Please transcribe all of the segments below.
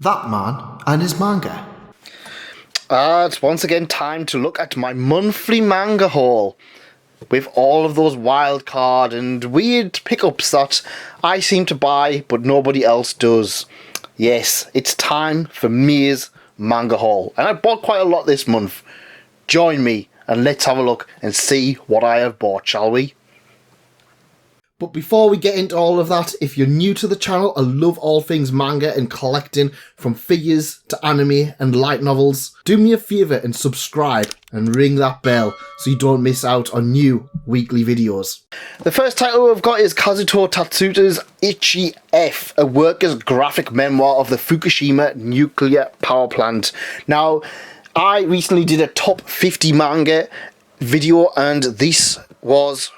That man and his manga. It's once again time to look at my monthly manga haul with all of those wildcard and weird pickups that I seem to buy but nobody else does. Yes, it's time for Mia's manga haul, and I bought quite a lot this month. Join me and let's have a look and see what I have bought, shall we? But before we get into all of that, if you're new to the channel and love all things manga and collecting, from figures to anime and light novels, do me a favour and subscribe and ring that bell so you don't miss out on new weekly videos. The first title I've got is Kazuto Tatsuta's Icky F, a worker's graphic memoir of the Fukushima nuclear power plant. Now, I recently did a top 50 manga video and this was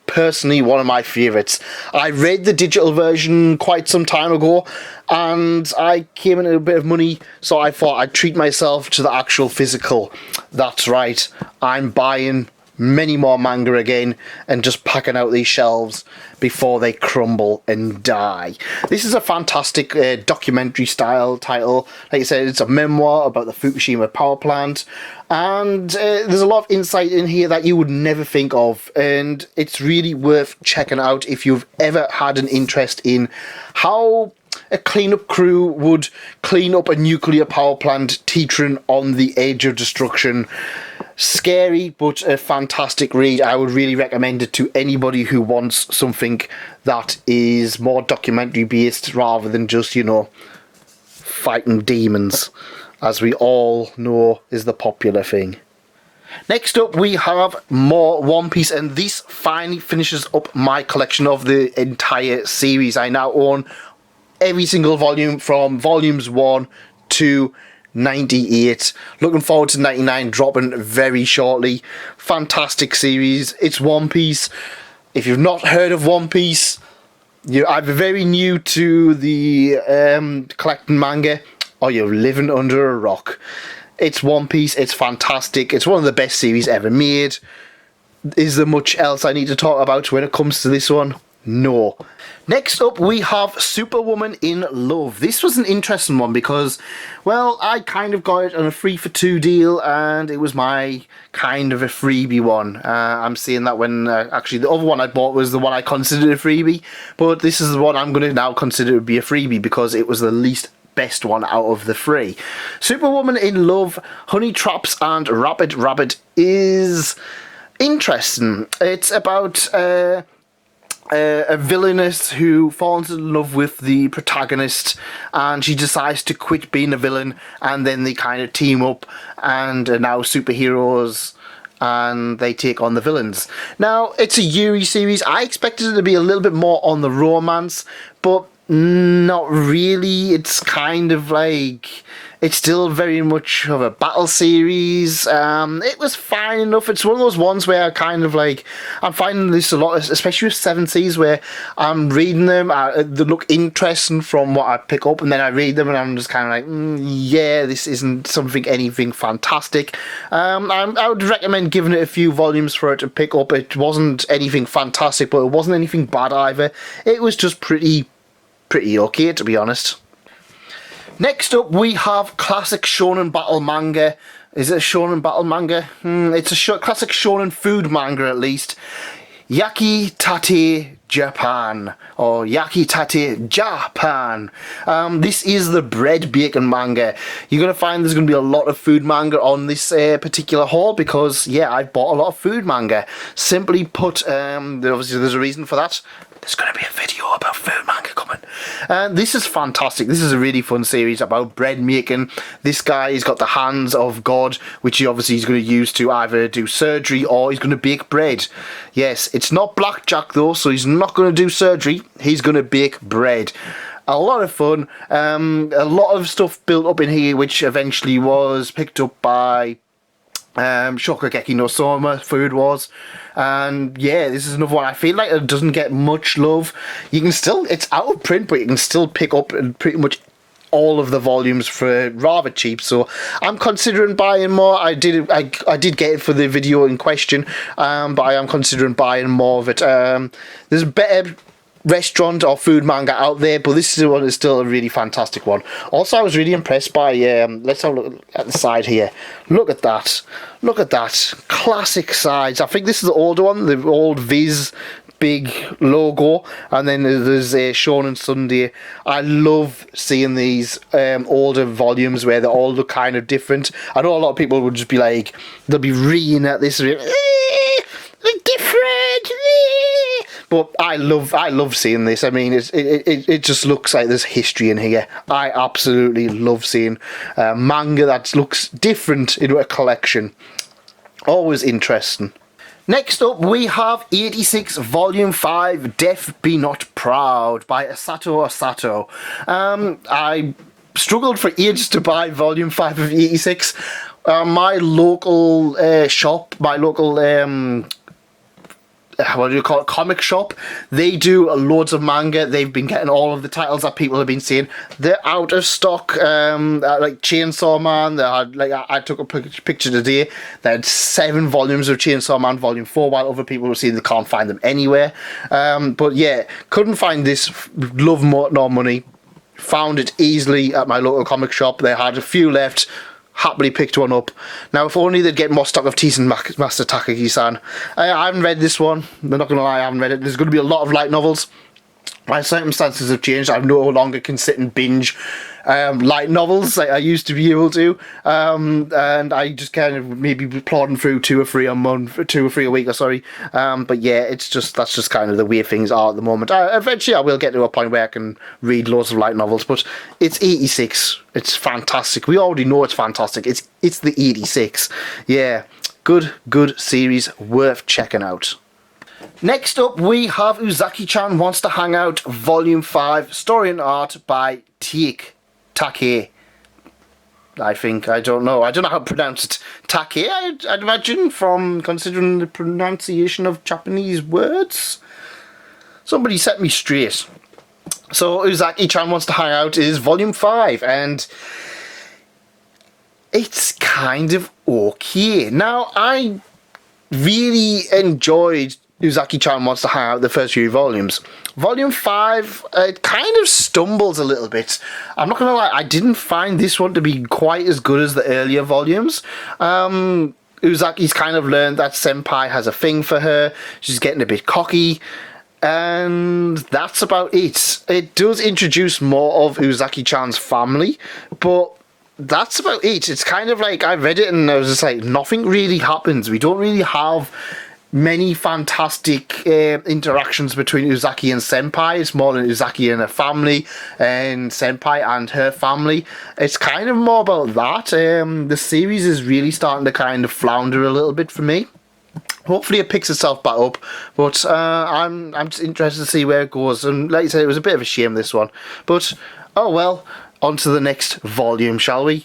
personally one of my favourites. I read the digital version quite some time ago and I came in a bit of money, so I thought I'd treat myself to the actual physical. That's right, I'm buying many more manga again and just packing out these shelves before they crumble and die. This is a fantastic documentary style title. Like I said, it's a memoir about the Fukushima power plant, and there's a lot of insight in here that you would never think of, and it's really worth checking out if you've ever had an interest in how a cleanup crew would clean up a nuclear power plant teetering on the edge of destruction. Scary, but a fantastic read. I would really recommend it to anybody who wants something that is more documentary based rather than just, you know, fighting demons, as we all know is the popular thing. Next up we have more One Piece, and this finally finishes up my collection of the entire series. I now own every single volume from volumes 1 to 98. Looking forward to 99 dropping very shortly. Fantastic series. It's One Piece. If you've not heard of One Piece, you're either very new to the collecting manga or you're living under a rock. It's One Piece. It's fantastic. It's one of the best series ever made. Is there much else I need to talk about when it comes to this one? No. Next up we have Superwoman in Love. This was an interesting one because, well, I kind of got it on a 3 for 2 deal and it was my kind of a freebie one. I'm saying that when actually the other one I bought was the one I considered a freebie, but this is the one I'm going to now consider to be a freebie because it was the least best one out of the 3. Superwoman in Love, Honey Traps and Rapid Rabbit is interesting. It's about a villainess who falls in love with the protagonist and she decides to quit being a villain, and then they kind of team up and are now superheroes and they take on the villains. Now, it's a Yuri series. I expected it to be a little bit more on the romance, but not really. It's kind of like, it's still very much of a battle series. It was fine enough. It's one of those ones where I kind of like, I'm finding this a lot, especially with 7 Seas, where I'm reading them, they look interesting from what I pick up, and then I read them and I'm just kind of like, yeah, this isn't anything fantastic. I would recommend giving it a few volumes for it to pick up. It wasn't anything fantastic, but it wasn't anything bad either. It was just pretty okay, to be honest. Next up we have classic shonen battle manga. Is it a shonen battle manga? It's a classic shonen food manga, at least. Yakitate Japan, or Yakitate Japan. This is the bread bacon manga. You're going to find there's going to be a lot of food manga on this particular haul because, yeah, I've bought a lot of food manga. Simply put, obviously there's a reason for that. There's going to be a video about food manga coming. This is fantastic. This is a really fun series about bread making. This guy has got the hands of God, which he obviously is going to use to either do surgery or he's going to bake bread. Yes, it's not blackjack though, so he's not going to do surgery. He's going to bake bread. A lot of fun. A lot of stuff built up in here, which eventually was picked up by Shokugeki no Soma, Food Wars, and yeah, this is another one I feel like it doesn't get much love. You can still, it's out of print, but you can still pick up pretty much all of the volumes for rather cheap, so I'm considering buying more. I did get it for the video in question, but I am considering buying more of it. There's better restaurant or food manga out there, but this one is still a really fantastic one. Also, I was really impressed by, let's have a look at the side here. Look at that. Look at that. Classic sides. I think this is the older one, the old Viz big logo, and then there's a Shonen Sunday. I love seeing these older volumes where they all look kind of different. I know a lot of people would just be like, they'll be reading at this, look different, but I love seeing this. I mean, it just looks like there's history in here. I absolutely love seeing manga that looks different into a collection. Always interesting. Next up, we have 86 Volume 5, Death Be Not Proud by Asato Asato. I struggled for ages to buy Volume 5 of 86. My local shop, my local what do you call it, comic shop, they do loads of manga. They've been getting all of the titles that people have been seeing. They're out of stock. Like Chainsaw Man, they had, like, I took a picture today, they had 7 volumes of Chainsaw Man Volume 4, while other people were saying they can't find them anywhere. But yeah, couldn't find this. Love More Nor Money. Found it easily at my local comic shop. They had a few left. Happily picked one up. Now, if only they'd get more stock of Teasen Master Takagi-san. I haven't read this one. I'm not going to lie, I haven't read it. There's going to be a lot of light novels. My circumstances have changed. I no longer can sit and binge light novels like I used to be able to. And I just kind of maybe be plodding through 2 or 3 a month, 2 or 3 a week, sorry. But yeah, it's just, that's just kind of the way things are at the moment. Eventually I will get to a point where I can read loads of light novels, but it's 86. It's fantastic. We already know it's fantastic. It's the 86. Yeah, good series, worth checking out. Next up, we have Uzakichan Wants to Hang Out Volume 5, story and art by Take. I think, I don't know how to pronounce it. Take, I'd imagine, from considering the pronunciation of Japanese words. Somebody set me straight. So, Uzakichan Wants to Hang Out is Volume 5, and it's kind of okay. Now, I really enjoyed Uzaki-chan Wants to Hang Out the first few volumes. Volume 5, it kind of stumbles a little bit. I'm not gonna lie, I didn't find this one to be quite as good as the earlier volumes. Uzaki's kind of learned that Senpai has a thing for her. She's getting a bit cocky. And that's about it. It does introduce more of Uzaki-chan's family, but that's about it. It's kind of like, I read it and I was just like, nothing really happens. We don't really have many fantastic interactions between Uzaki and Senpai. It's more than Uzaki and her family and Senpai and her family. It's kind of more about that. The series is really starting to kind of flounder a little bit for me. Hopefully it picks itself back up, but I'm just interested to see where it goes. And like I said, it was a bit of a shame, this one, but oh well. On to the next volume, shall we?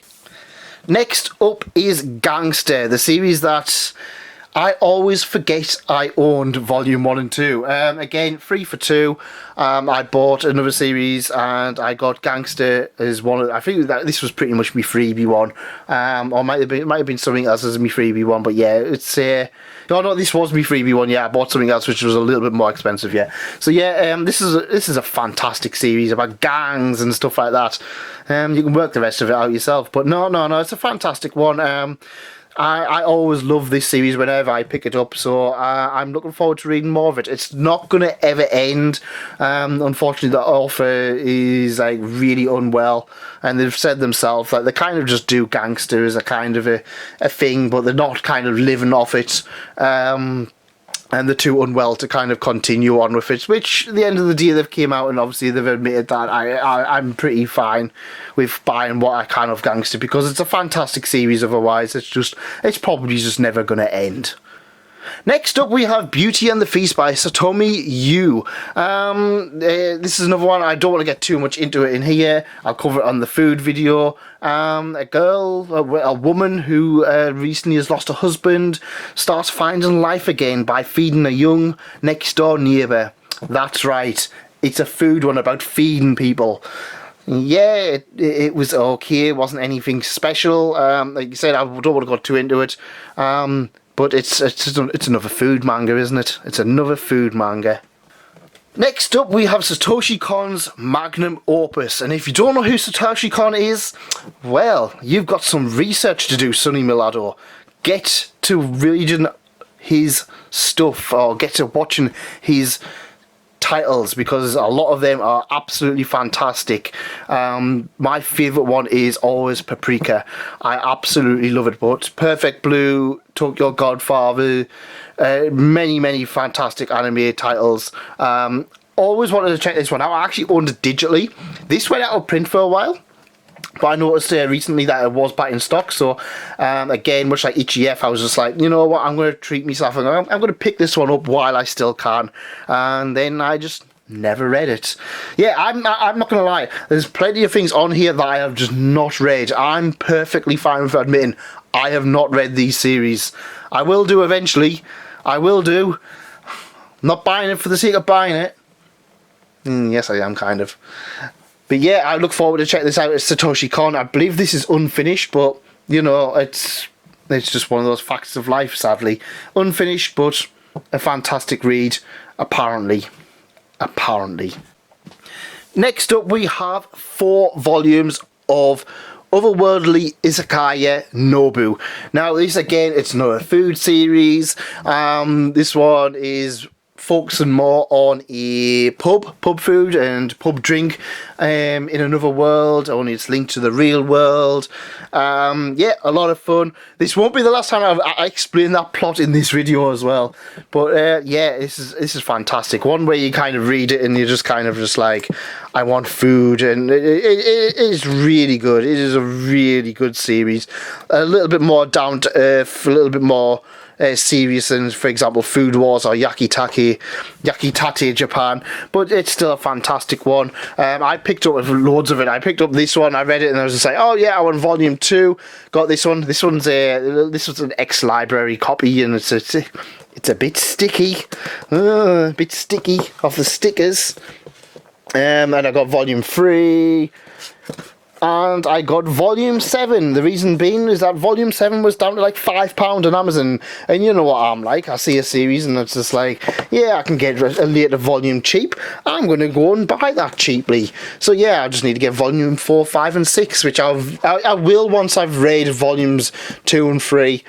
Next up is Gangsta, the series that I always forget I owned Volume 1 and 2. Again, 3 for 2. I bought another series and I got Gangsta as one of, I think that this was pretty much my freebie one. Or it might have been something else as my freebie one, but yeah, it's no, this was my freebie one. Yeah, I bought something else which was a little bit more expensive. Yeah, so yeah, this is a fantastic series about gangs and stuff like that. You can work the rest of it out yourself, but no, it's a fantastic one. I always love this series whenever I pick it up, so I'm looking forward to reading more of it. It's not going to ever end. Unfortunately, the author is like really unwell, and they've said themselves that they kind of just do Gangster as a kind of a thing, but they're not kind of living off it. And they're too unwell to kind of continue on with it, which at the end of the day they've came out and obviously they've admitted that I'm pretty fine with buying what I can of Gangster, because it's a fantastic series. Otherwise it's probably just never going to end. Next up, we have Beauty and the Feast by Satomi Yu. This is another one. I don't want to get too much into it in here. I'll cover it on the food video. A woman who recently has lost her husband starts finding life again by feeding a young next door neighbour. That's right. It's a food one about feeding people. Yeah, it was okay. It wasn't anything special. Like you said, I don't want to go too into it. But it's another food manga, isn't it? It's another food manga. Next up, we have Satoshi Kon's Magnum Opus. And if you don't know who Satoshi Kon is, well, you've got some research to do, Sonny Milado. Get to reading his stuff, or get to watching his titles, because a lot of them are absolutely fantastic. My favourite one is always Paprika. I absolutely love it. But Perfect Blue, Tokyo Godfather, many fantastic anime titles. Always wanted to check this one out. I actually owned it digitally. This went out of print for a while, but I noticed recently that it was back in stock. So again, much like Icky F, I was just like, you know what, I'm going to treat myself, and I'm going to pick this one up while I still can. And then I just never read it. Yeah, I'm not going to lie, there's plenty of things on here that I have just not read. I'm perfectly fine with admitting I have not read these series. I will do eventually. I will do. I'm not buying it for the sake of buying it. Yes, I am, kind of. But yeah, I look forward to check this out. It's Satoshi Kon. I believe this is unfinished, but you know, it's just one of those facts of life, sadly. Unfinished, but a fantastic read, apparently. Next up, we have 4 volumes of Otherworldly Izakaya Nobu. Now, this again, it's another food series. This one is focusing more on a pub food and pub drink in another world, only it's linked to the real world. Yeah, a lot of fun. This won't be the last time I explain that plot in this video as well, but yeah, this is fantastic. One where you kind of read it and you're just kind of just like, I want food, and it is really good. It is a really good series, a little bit more down to earth, a little bit more serious than, for example, Food Wars or Yakitate Japan, but it's still a fantastic one. I picked up loads of it. I picked up this one, I read it, and I was just like, oh yeah, I want volume 2. Got this one. This was an ex-library copy, and it's a bit sticky, a bit sticky off the stickers. And I got volume 3. And I got volume 7. The reason being is that volume 7 was down to like £5 on Amazon. And you know what I'm like. I see a series and it's just like, yeah, I can get a later volume cheap. I'm going to go and buy that cheaply. So yeah, I just need to get volume 4, 5 and 6, which I will once I've read volumes 2 and 3.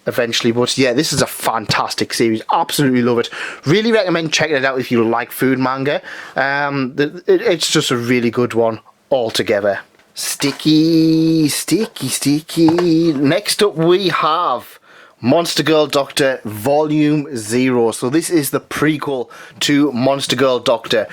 Eventually. But yeah, this is a fantastic series. Absolutely love it. Really recommend checking it out if you like food manga. It's just a really good one altogether. Sticky. Next up, we have Monster Girl Doctor Volume 0. So this is the prequel to Monster Girl Doctor.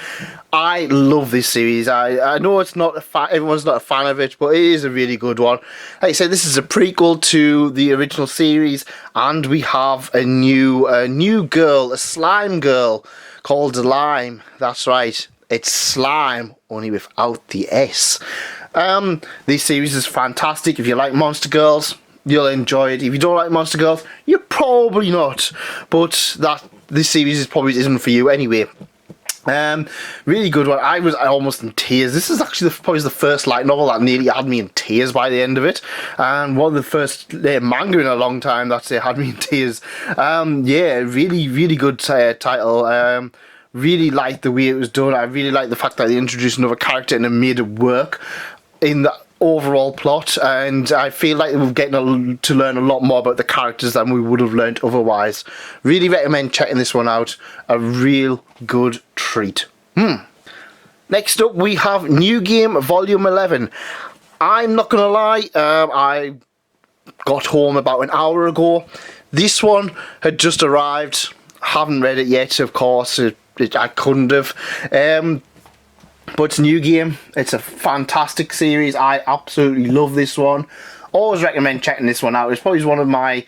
I love this series. I know it's not everyone's not a fan of it, but it is a really good one. Like I said, this is a prequel to the original series, and we have a new girl, a slime girl called Lime. That's right. It's slime, only without the S. This series is fantastic. If you like Monster Girls, you'll enjoy it. If you don't like Monster Girls, you're probably not. But this series probably isn't for you anyway. Really good one. I was almost in tears. This is actually probably the first light novel that nearly had me in tears by the end of it, and one of the first manga in a long time that had me in tears. Yeah, really good title. Really liked the way it was done. I really liked the fact that they introduced another character and it made it work in the overall plot, and I feel like we're getting to learn a lot more about the characters than we would have learned otherwise. Really recommend checking this one out. A real good treat. Next up, we have New Game Volume 11. I'm not gonna lie, I got home about an hour ago. This one had just arrived. Haven't read it yet, of course. I couldn't have. But it's New Game. It's a fantastic series. I absolutely love this one. Always recommend checking this one out. It's probably one of my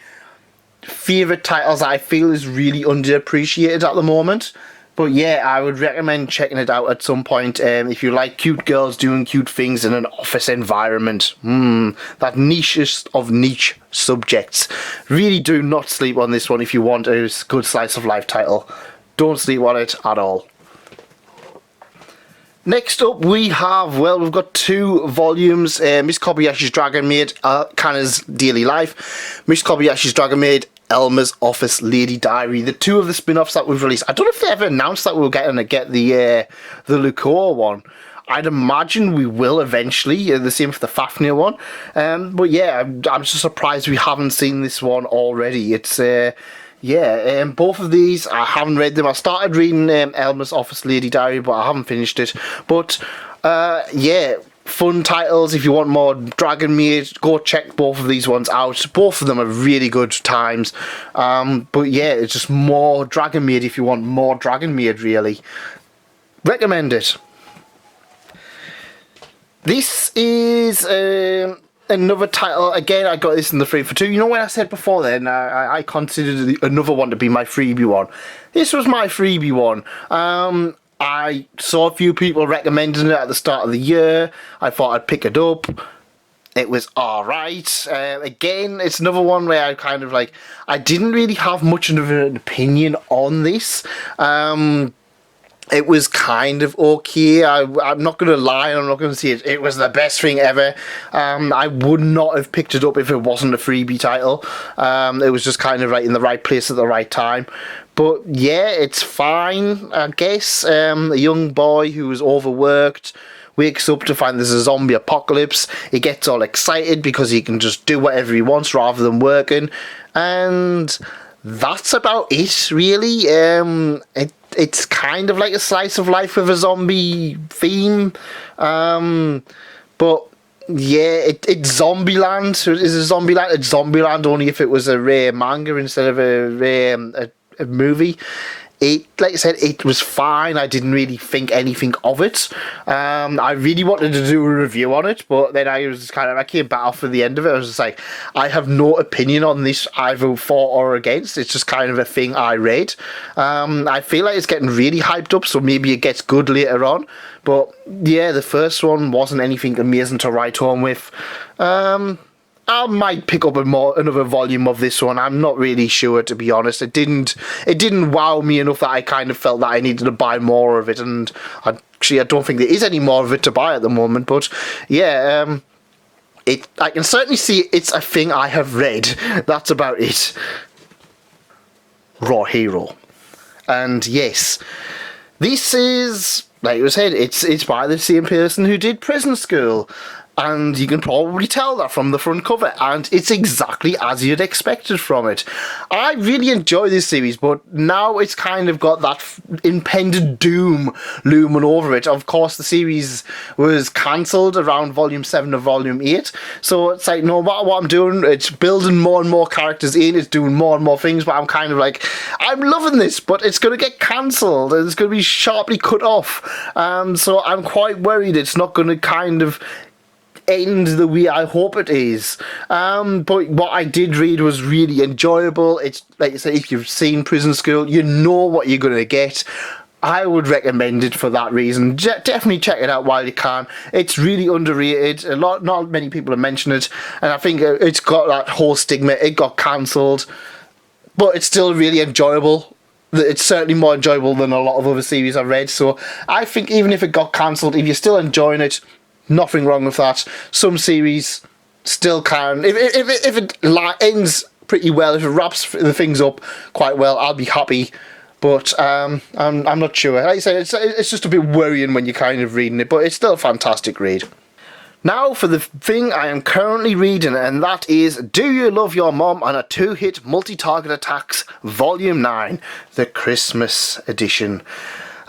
favourite titles that I feel is really underappreciated at the moment. But yeah, I would recommend checking it out at some point if you like cute girls doing cute things in an office environment. That nichest of niche subjects. Really do not sleep on this one if you want a good slice of life title. Don't sleep on it at all. Next up we have, well, we've got 2 volumes. Miss Kobayashi's Dragon Maid, Kana's Daily Life. Miss Kobayashi's Dragon Maid, Elmer's Office Lady Diary, the two of the spin-offs that we've released. I don't know if they ever announced that we were going to get the Lucoa one. I'd imagine we will eventually, the same for the Fafnir one. But yeah, I'm just surprised we haven't seen this one already. It's, both of these, I haven't read them. I started reading Elmer's Office Lady Diary, but I haven't finished it. But, fun titles. If you want more Dragon Maid, go check both of these ones out. Both of them are really good times. But yeah, it's just more Dragon Maid if you want more Dragon Maid, really. Recommend it. This is another title. Again, I got this in the 3 for 2. You know when I said before then, I considered another one to be my freebie one. This was my freebie one. I saw a few people recommending it at the start of the year. I thought I'd pick it up. It was alright. Again, it's another one where I kind of like, I didn't really have much of an opinion on this. It was kind of okay. I'm not going to lie, I'm not going to say it was the best thing ever. I would not have picked it up if it wasn't a freebie title. It was just kind of like in the right place at the right time. But yeah, it's fine, I guess. A young boy who was overworked wakes up to find there's a zombie apocalypse. He gets all excited because he can just do whatever he wants rather than working. And that's about it, really. It's kind of like a slice of life with a zombie theme. But yeah, it's Zombieland. So is it Zombieland? It's Zombieland only if it was a rare manga instead of a movie. Like I said, it was fine. I didn't really think anything of it. I really wanted to do a review on it, but then I was just I came back off at the end of it. I was just like, I have no opinion on this either for or against. It's just kind of a thing I read. I feel like it's getting really hyped up, so maybe it gets good later on. But yeah, the first one wasn't anything amazing to write home with. I might pick up another volume of this one. I'm not really sure, to be honest. It didn't wow me enough that I kind of felt that I needed to buy more of it. And actually, I don't think there is any more of it to buy at the moment. But yeah, I can certainly see it's a thing I have read. That's about it. Raw Hero, and yes, this is, like I said, it's by the same person who did Prison School. And you can probably tell that from the front cover, and it's exactly as you'd expected from it. I really enjoy this series, but now it's kind of got that impending doom looming over it. Of course, the series was cancelled around Volume 7 or Volume 8, so it's like, no matter what I'm doing, it's building more and more characters in, it's doing more and more things, but I'm kind of like, I'm loving this, but it's going to get cancelled, and it's going to be sharply cut off. So I'm quite worried it's not going to kind of end the way I hope it is. But what I did read was really enjoyable. It's like I said, if you've seen Prison School, you know what you're going to get. I would recommend it for that reason. Definitely check it out while you can. It's really underrated. Not many people have mentioned it, and I think it's got that whole stigma. It got cancelled, but it's still really enjoyable. It's certainly more enjoyable than a lot of other series I've read. So I think even if it got cancelled, if you're still enjoying it, nothing wrong with that. Some series still can. If it ends pretty well, if it wraps the things up quite well, I'll be happy. But I'm not sure. Like I say, it's just a bit worrying when you're kind of reading it, but it's still a fantastic read. Now for the thing I am currently reading, and that is Do You Love Your Mom and a 2-Hit Multi-Target Attacks Volume 9, the Christmas edition.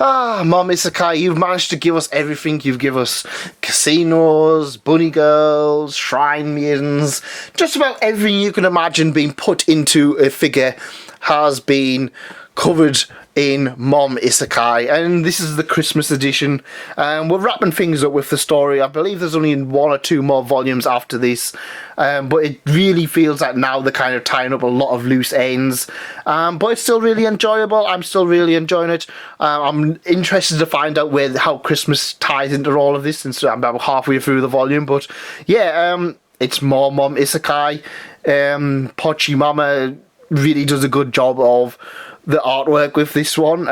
Mom Izakaya, you've managed to give us everything. You've given us casinos, bunny girls, shrine maidens, just about everything you can imagine being put into a figure has been covered in Mom Izakaya, and this is the Christmas edition. We're wrapping things up with the story. I believe there's only 1 or 2 more volumes after this, but it really feels like now they're kind of tying up a lot of loose ends, but it's still really enjoyable. I'm still really enjoying it. I'm interested to find out how Christmas ties into all of this, since I'm about halfway through the volume. But yeah, it's more Mom Izakaya. Pochi Mama really does a good job of the artwork with this one.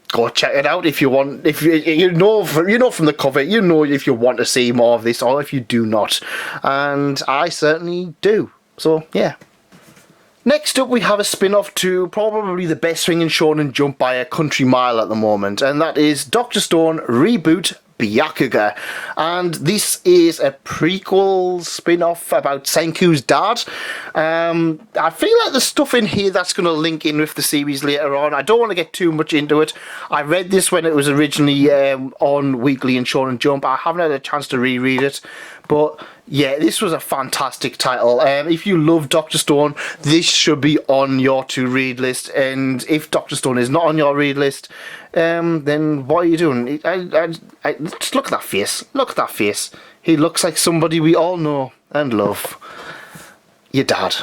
Go check it out if you want. If you know from the cover, you know if you want to see more of this or if you do not, and I certainly do. So yeah, Next up, we have a spin-off to probably the best thing in Shonen Jump by a country mile at the moment, and that is Dr. Stone Reboot Byakuga. And this is a prequel spin-off about Senku's dad. I feel like there's stuff in here that's going to link in with the series later on. I don't want to get too much into it. I read this when it was originally on Weekly in Shonen Jump. I haven't had a chance to reread it, but yeah, this was a fantastic title. If you love Dr. Stone, this should be on your to-read list. And if Dr. Stone is not on your read list, then what are you doing? Just look at that face. Look at that face. He looks like somebody we all know and love. Your dad.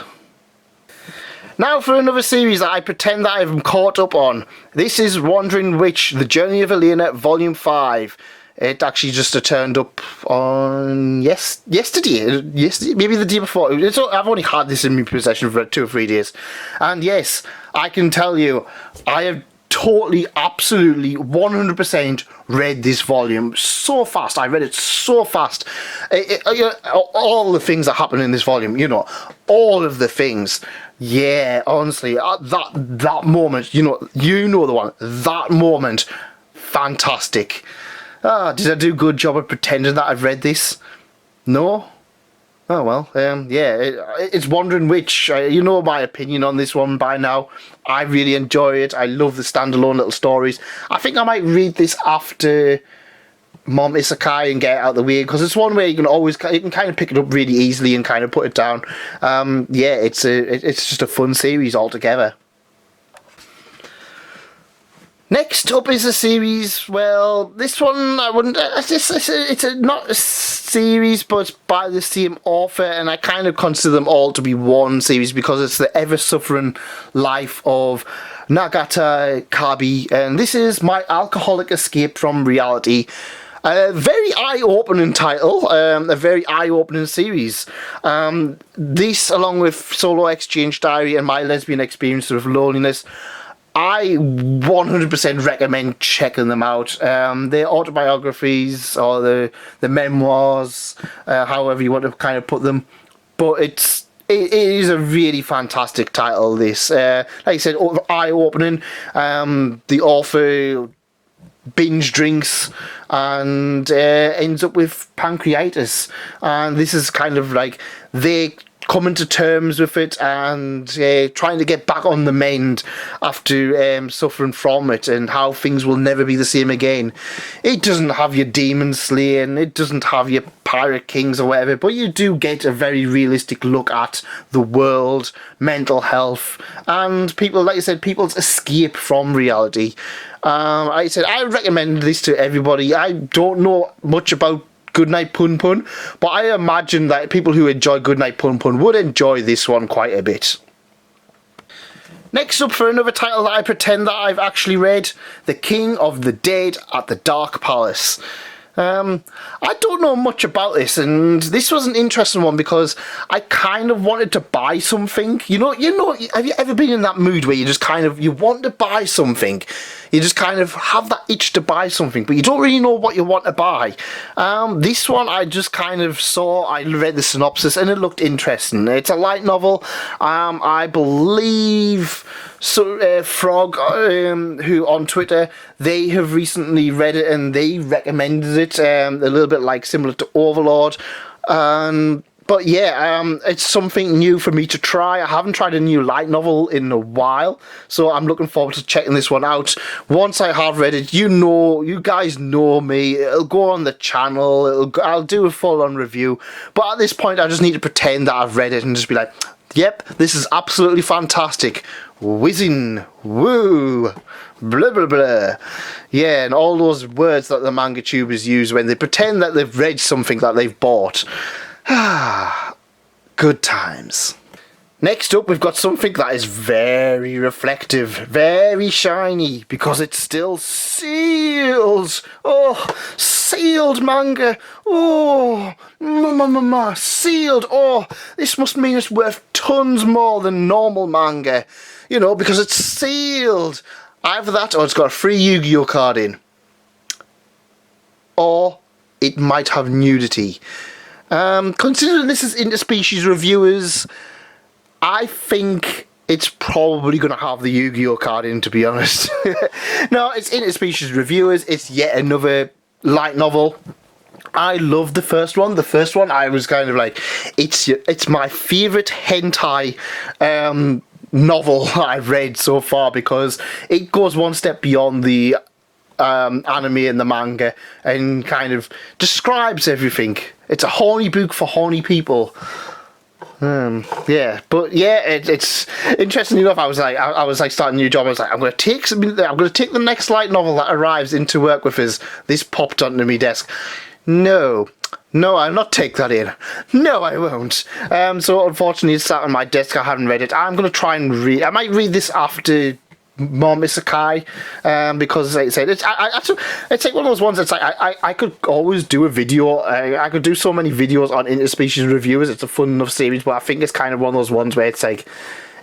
Now for another series that I pretend that I've caught up on. This is Wandering Witch, The Journey of Elena, Volume 5. It actually just turned up on yesterday, maybe the day before. I've only had this in my possession for 2 or 3 days. And yes, I can tell you, I have totally, absolutely, 100% read this volume so fast. I read it so fast. All the things that happen in this volume, all of the things. Yeah, honestly, that moment, you know the one. That moment, fantastic. Did I do a good job of pretending that I've read this? No? Oh well, yeah, it's Wandering Witch. You know my opinion on this one by now. I really enjoy it. I love the standalone little stories. I think I might read this after Mom Izakaya and get it out of the way, because it's one where you can kind of pick it up really easily and kind of put it down. Yeah, it's just a fun series altogether. Next up is a series, well, this one I wouldn't, it's not a series, but it's by the same author, and I kind of consider them all to be one series because it's the ever-suffering life of Nagata Kabi, and this is My Alcoholic Escape from Reality. A very eye-opening title, a very eye-opening series. This, along with Solo Exchange Diary and My Lesbian Experience of Loneliness, I 100% recommend checking them out. Their autobiographies or the memoirs, however you want to kind of put them. But it is a really fantastic title, this. Like I said, eye-opening. The author binge drinks and ends up with pancreatitis. And this is kind of like they coming to terms with it and trying to get back on the mend after suffering from it, and how things will never be the same again. It doesn't have your demon slaying, it doesn't have your pirate kings or whatever, but you do get a very realistic look at the world, mental health, and people, like I said, people's escape from reality. Like I said, I recommend this to everybody. I don't know much about Goodnight Pun Pun, but I imagine that people who enjoy Goodnight Pun Pun would enjoy this one quite a bit. Next up, for another title that I pretend that I've actually read, The King of the Dead at the Dark Palace. I don't know much about this, and this was an interesting one because I kind of wanted to buy something. You know, have you ever been in that mood where you just kind of, you want to buy something? You just kind of have that itch to buy something, but you don't really know what you want to buy. This one I just kind of saw, I read the synopsis and it looked interesting. It's a light novel. I believe Frog, who on Twitter, they have recently read it and they recommended it, a little bit like similar to Overlord. But yeah, it's something new for me to try. I haven't tried a new light novel in a while, so I'm looking forward to checking this one out. Once I have read it, you guys know me, it'll go on the channel, I'll do a full-on review. But at this point, I just need to pretend that I've read it and just be like, yep, this is absolutely fantastic. Whizzing, woo, blah blah blah. Yeah, and all those words that the manga tubers use when they pretend that they've read something that they've bought. Good times. Next up, we've got something that is very reflective, very shiny, because it's still sealed. Oh, sealed manga. Oh, sealed. Oh, this must mean it's worth tons more than normal manga. You know, because it's sealed. Either that or it's got a free Yu-Gi-Oh card in. Or it might have nudity. Considering this is Interspecies Reviewers, I think it's probably going to have the Yu-Gi-Oh card in, to be honest. No, it's Interspecies Reviewers. It's yet another light novel. I love the first one. The first one, I was kind of like, it's my favourite hentai novel I've read so far, because it goes one step beyond the anime and the manga and kind of describes everything. It's a horny book for horny people. Yeah, but yeah, it's interesting enough. I was like starting a new job. I was like, I'm going to take the next light novel that arrives into work with us. This popped onto my desk. No, I'll not take that in. No, I won't. So unfortunately, it's sat on my desk. I haven't read it. I'm going to try and read. I might read this after Mom Isekai, because like I said, it's like one of those ones that's like I could always do a video. I could do so many videos on Interspecies Reviewers. It's a fun enough series, but I think it's kind of one of those ones where it's like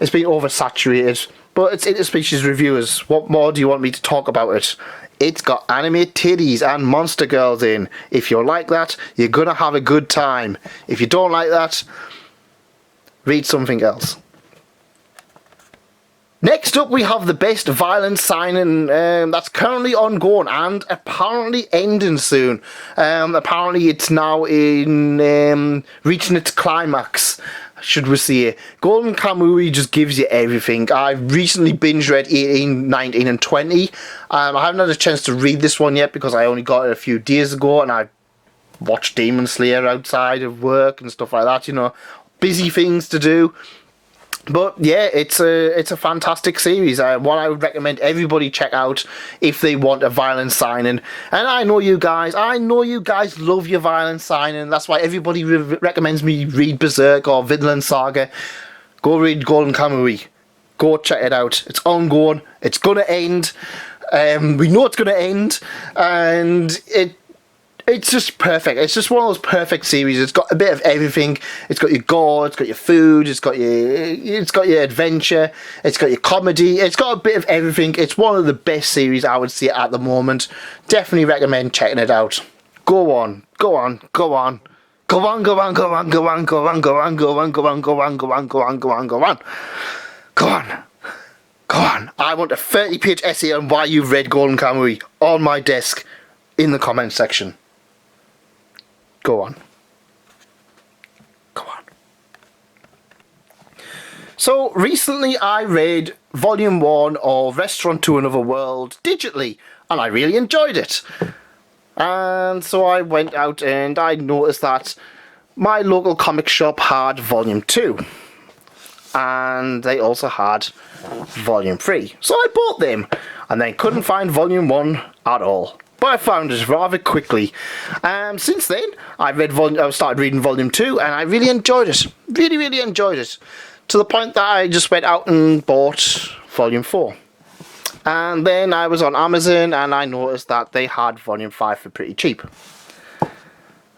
it's been oversaturated. But it's Interspecies Reviewers. What more do you want me to talk about it? It's got anime titties and monster girls in. If you like that, you're gonna have a good time. If you don't like that, read something else. Next up, we have the best violence signing that's currently ongoing and apparently ending soon. Apparently, it's now in reaching its climax, should we say. Golden Kamui just gives you everything. I've recently binge read 18, 19, and 20. I haven't had a chance to read this one yet because I only got it a few days ago, and I watched Demon Slayer outside of work and stuff like that. You know, busy things to do. But yeah, it's a fantastic series. One I would recommend everybody check out if they want a violence signing. And I know you guys love your violence signing. That's why everybody recommends me read Berserk or Vinland Saga. Go read Golden Kamui. Go check it out. It's ongoing. It's gonna end. We know it's gonna end, and it's just perfect. It's just one of those perfect series. It's got a bit of everything. It's got your gore, it's got your food, it's got your adventure, it's got your comedy, it's got a bit of everything. It's one of the best series I would say at the moment. Definitely recommend checking it out. Go on. Go on. Go on. Go on, go on, go on, go on, go on, go on, go on, go on, go on, go on, go on, go on, go on. Go on. Go on. I want a 30-page essay on why you've read Golden Kamui on my desk in the comments section. Go on. Go on. So, recently I read Volume 1 of Restaurant to Another World digitally, and I really enjoyed it. And so I went out and I noticed that my local comic shop had Volume 2. And they also had Volume 3. So I bought them, and then couldn't find Volume 1 at all. But I found it rather quickly. Since then, I started reading Volume 2, and I really enjoyed it. Really enjoyed it. To the point that I just went out and bought Volume 4. And then I was on Amazon, and I noticed that they had Volume 5 for pretty cheap.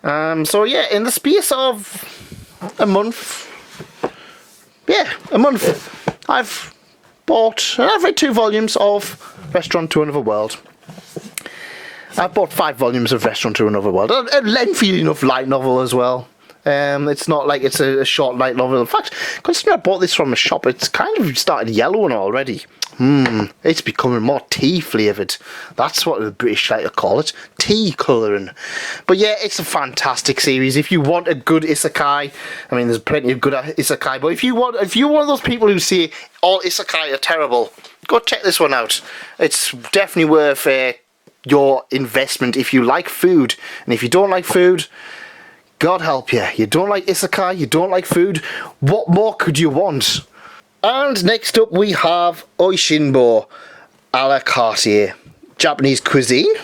So yeah, in the space of a month, I've read 2 volumes of Restaurant to Another World. I've bought 5 volumes of Restaurant to Another World. A lengthy enough light novel as well. It's not like it's a short light novel. In fact, considering I bought this from a shop, it's kind of started yellowing already. It's becoming more tea flavoured. That's what the British like to call it. Tea colouring. But yeah, it's a fantastic series. If you want a good isekai, I mean, there's plenty of good isekai, but if you're one of those people who say all isekai are terrible, go check this one out. It's definitely worth your investment if you like food. And if you don't like food, God help you. You don't like isekai, you don't like food. What more could you want? And next up we have Oishinbo a la carte, Japanese cuisine.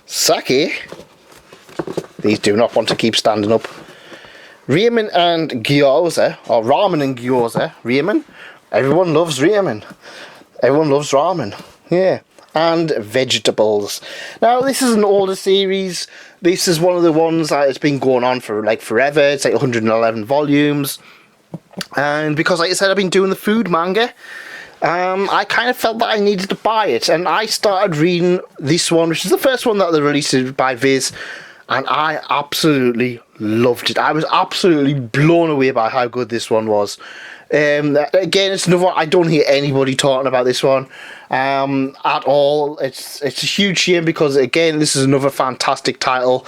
Sake. These do not want to keep standing up. Ramen and Gyoza, or ramen and gyoza. Ramen. Everyone loves ramen. Everyone loves ramen. Yeah. And vegetables. Now, this is an older series. This is one of the ones that has been going on for like forever. It's like 111 volumes. And because, like I said, I've been doing the food manga, I kind of felt that I needed to buy it. And I started reading this one, which is the first one that they released by Viz. and I absolutely loved it. I was absolutely blown away by how good this one was. Again, it's another one, I don't hear anybody talking about this one at all. It's a huge shame because, again, this is another fantastic title.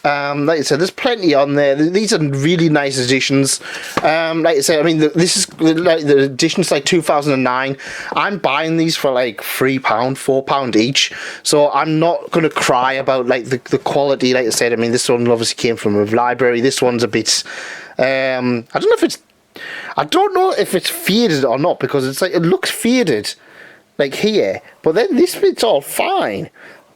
Like I said, there's plenty on there. These are really nice editions. Like I said, I mean, this is like the edition's like 2009. I'm buying these for like £3, £4 each. So I'm not gonna cry about like the quality. Like I said, I mean, this one obviously came from a library. This one's a bit. I don't know if it's faded or not, because it's like it looks faded, like here, but then this bit's all fine.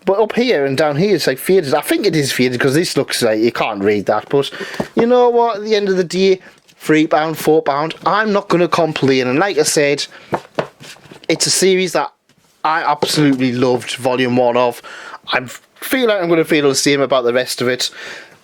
But up here and down here, it's like faded. I think it is faded because this looks like you can't read that. But you know what? At the end of the day, £3, £4, I'm not going to complain. And like I said, it's a series that I absolutely loved Volume 1 of. I feel like I'm going to feel the same about the rest of it.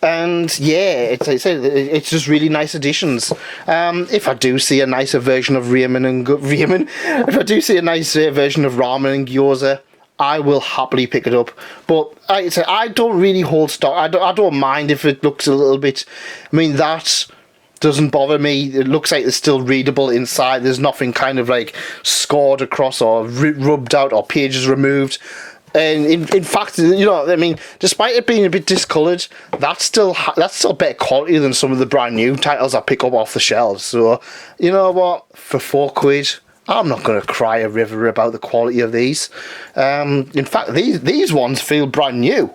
And yeah, it's just really nice additions. If I do see a nicer version of if I do see a nicer version of Ramen and Gyoza, I will happily pick it up. But like I said, I don't really hold stock. I don't mind if it looks a little bit. I mean, that doesn't bother me. It looks like it's still readable inside. There's nothing kind of like scored across or rubbed out or pages removed. And in fact, you know, I mean, despite it being a bit discoloured, that's still better quality than some of the brand new titles I pick up off the shelves. So, you know what? For £4, I'm not going to cry a river about the quality of these. In fact, these ones feel brand new.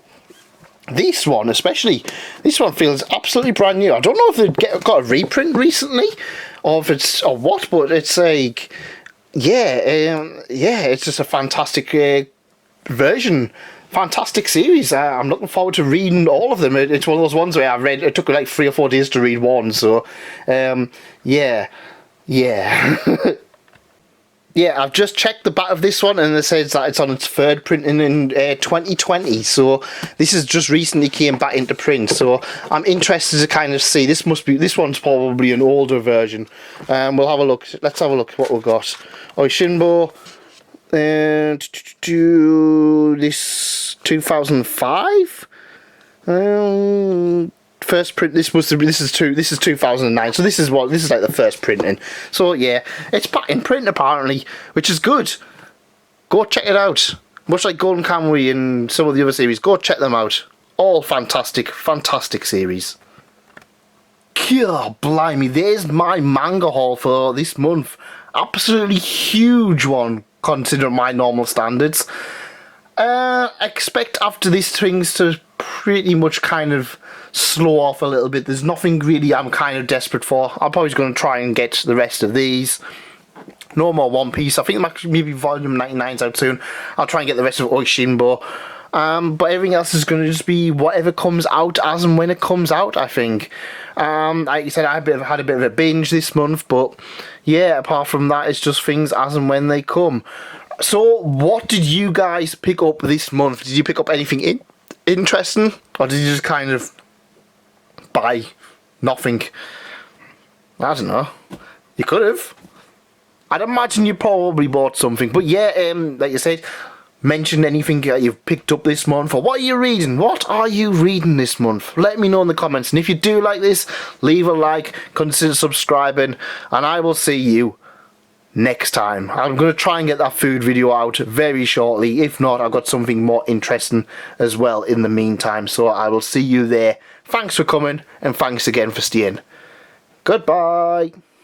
This one especially, this one feels absolutely brand new. I don't know if they've got a reprint recently, or if it's or what, but it's like, yeah, it's just a fantastic version. Fantastic series. I'm looking forward to reading all of them. It's one of those ones where it took like 3 or 4 days to read one. So, yeah. Yeah, I've just checked the back of this one, and it says that it's on its third printing in 2020. So this has just recently came back into print. So I'm interested to kind of see. This one's probably an older version. We'll have a look. Let's have a look at what we've got. Shinbo. This 2005. First print. This is 2009. So this is like the first printing. So yeah, it's back in print apparently, which is good. Go check it out. Much like Golden Kamuy and some of the other series, go check them out. All fantastic series. God blimey, there's my manga haul for this month. Absolutely huge one considering my normal standards. Expect after these things to pretty much kind of slow off a little bit. There's nothing really I'm kind of desperate for. I'm probably going to try and get the rest of these. No more One Piece. I think maybe Volume 99's out soon. I'll try and get the rest of Oishinbo. But everything else is going to just be whatever comes out as and when it comes out, I think. Like I said, I had a bit of a binge this month, but yeah, apart from that, it's just things as and when they come. So, what did you guys pick up this month? Did you pick up anything interesting? Or did you just kind of buy nothing? I don't know. You could have. I'd imagine you probably bought something. But yeah, like you said, mention anything that you've picked up this month, or what are you reading? What are you reading this month? Let me know in the comments. And if you do like this, leave a like, consider subscribing, and I will see you next time. I'm going to try and get that food video out very shortly. If not, I've got something more interesting as well in the meantime. So I will see you there. Thanks for coming, and thanks again for staying. Goodbye.